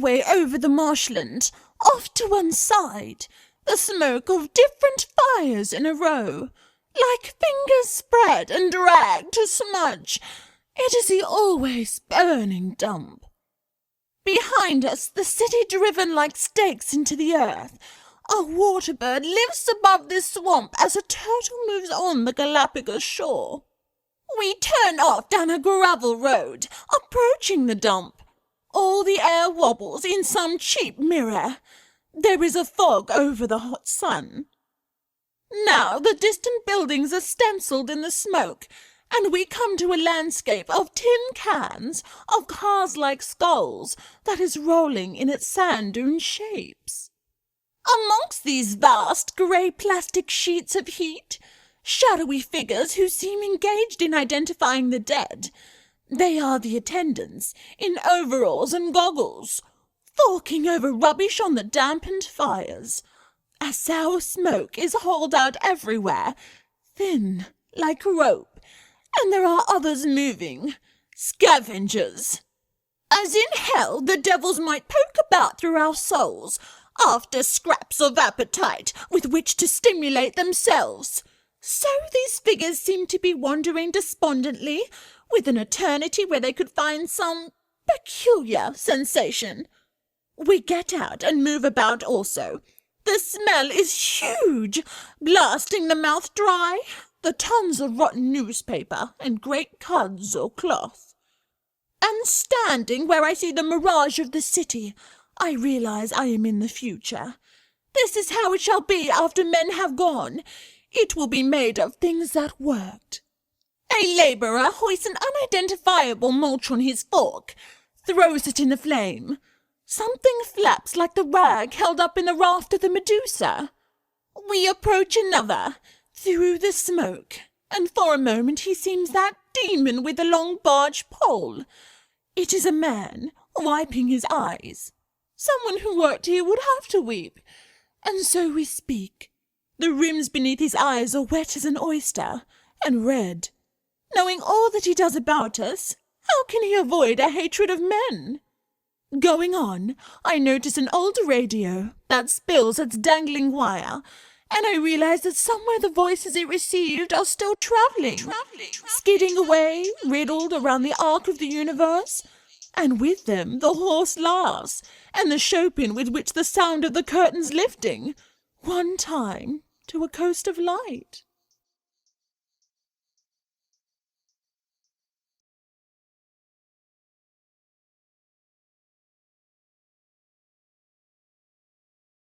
way over the marshland, off to one side, the smoke of different fires in a row, like fingers spread and dragged to smudge. It is the always burning dump. Behind us, the city driven like stakes into the earth. A water bird lives above this swamp as a turtle moves on the Galapagos shore. We turn off down a gravel road, approaching the dump. All the air wobbles in some cheap mirror. There is a fog over the hot sun. Now the distant buildings are stenciled in the smoke, and we come to a landscape of tin cans, of cars-like skulls, that is rolling in its sand dune shapes. Amongst these vast grey plastic sheets of heat, shadowy figures who seem engaged in identifying the dead. They are the attendants, in overalls and goggles, forking over rubbish on the dampened fires. A sour smoke is hauled out everywhere, thin, like rope, and there are others moving, scavengers. As in hell, the devils might poke about through our souls, after scraps of appetite with which to stimulate themselves. So these figures seem to be wandering despondently, with an eternity where they could find some peculiar sensation. We get out and move about also. The smell is huge, blasting the mouth dry, the tons of rotten newspaper and great cuds or cloth. And standing where I see the mirage of the city, I realize I am in the future. This is how it shall be after men have gone. It will be made of things that worked. A labourer hoists an unidentifiable mulch on his fork, throws it in the flame. Something flaps like the rag held up in the raft of the Medusa. We approach another, through the smoke, and for a moment he seems that demon with the long barge pole. It is a man, wiping his eyes. Someone who worked here would have to weep. And so we speak. The rims beneath his eyes are wet as an oyster, and red. Knowing all that he does about us, how can he avoid a hatred of men? Going on, I notice an old radio that spills its dangling wire, and I realize that somewhere the voices it received are still travelling, skidding away, riddled around the arc of the universe, and with them the hoarse laughs, and the chopin with which the sound of the curtains lifting, one time, to a coast of light.